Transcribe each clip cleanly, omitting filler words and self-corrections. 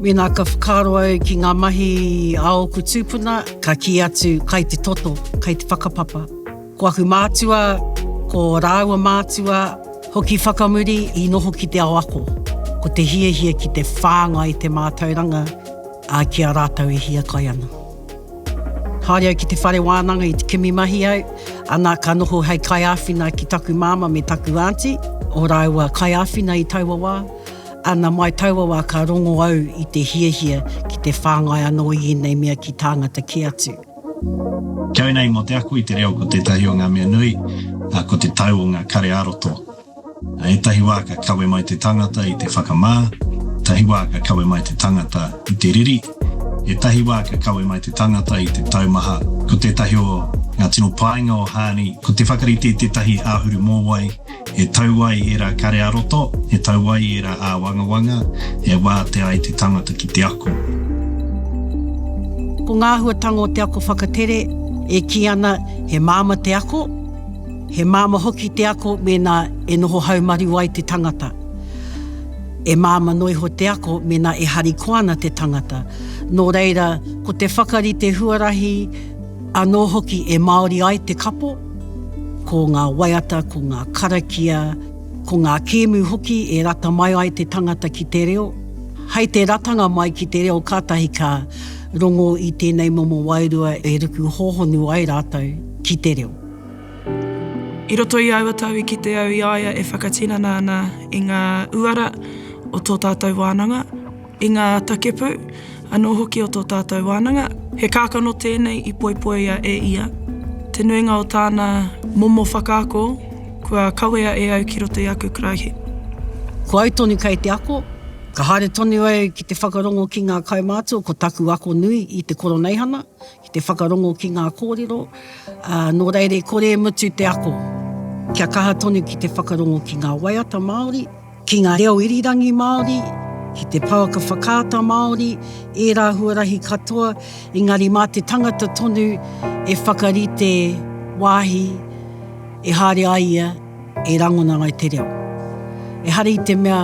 Mena ka whakaro au ki ngā mahi aoku tūpuna, ka ki atu kai te toto, kai te whakapapa. Ko aku mātua, ko rāua mātua, hoki whakamuri I noho ki te awako. Ko te hiahia ki te whāngai te mātauranga, a ki a rātau e hia kai ana. Haere au ki te whare wānanga I te kimi mahi au, ana ka noho hei kai āwhina ki taku māma me taku auntie, o rāua kai āwhina I taua wā, ana mai taua wā ka rongo au I te hiahia ki te whāngai anō I nei mea ki tāngata ki atu. Kia nei mo te aku I te reo ko tētahi o ngā mea nui, ko te tau o ngā kare aroto. E tahi wā ka kawe mai te tangata I te whakamā, tahi wā ka kawe mai te tangata I te riri, e tahi wā ka kawe mai te tangata I te taumaha. Ko tētahi o ngā tino painga o Haani, ko te whakarite tētahi āhuru mōwai, e tauai e rā kare aroto, e tauai e rā āwangawanga, e wā te ai te tangata ki te ako. Ko ngā huatanga o te ako whakatere, e ki ana he māma te ako, he māma hoki te ako mena e noho haumaru ai te tangata. E māma noiho te ako mena e hari koana te tangata. Nō reira, ko te whakarite huarahi, anō hoki e Māori ai te kapo, ko ngā waiata, ko ngā karakia, ko ngā kēmu hoki e rata mai ai te tangata ki te reo. Hei te ratanga mai ki te reo kātahi ka rongo I tēnei momo wairua e ruku hōhonu ai rātou ki te reo. I roto I auatau I ki te au I aia e whakatinana ana I ngā uara o tō tātou wānanga, I ngā takepu, anō hoki o tō tātou wānanga, he kākano tēnei I poipoia e ia. Te nuinga o tāna momo whakaako, kua kawea e au ki roto I aku kraihi. Ko au tonu kei te ako, ka haere tonu au ki te whakarongo ki ngā kaumātua, ko taku ako nui I te koroneihana, ki te whakarongo ki ngā kōrero, nō reire kore mutu te ako. Kia kaha tonu ki te whakarongo ki ngā waiata Māori, ki ngā reo irirangi Māori, ki te pauaka whakaata Māori, e rā huarahi katoa, engari mā te tangata tonu e whakarite wāhi, e haere ai ia, e rangona ai te reo. E hari I te mea,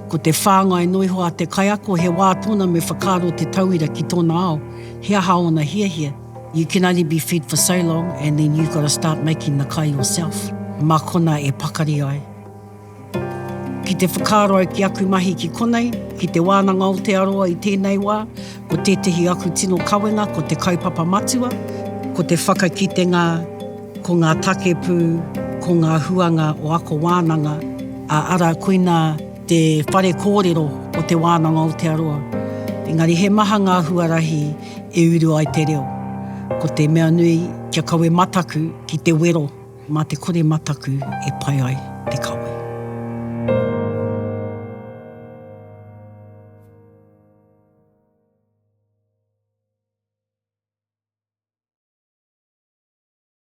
ko te whāngai noiho a te kaiako, he wā tōna me whakaro te tauira ki tōna ao, he aha ona hiahia. You can only be fed for so long, and then you've got to start making the kai yourself. Mā kona e pakari ai. Ki te whakaro au ki aku mahi ki konei, ki te wānanga Aotearoa I tēnei wā, ko tētahi aku tino kawenga, ko te kaupapa matua, ko te whakakitenga, ko ngā takepu, ko ngā huanga o ako wānanga, a ara koina te whare kōrero o te wānanga Aotearoa. Engari he maha ngā huarahi e uru ai te reo. Ko te mea nui kia kawe mataku ki te wero, mā te kore mataku e pai ai te kawa.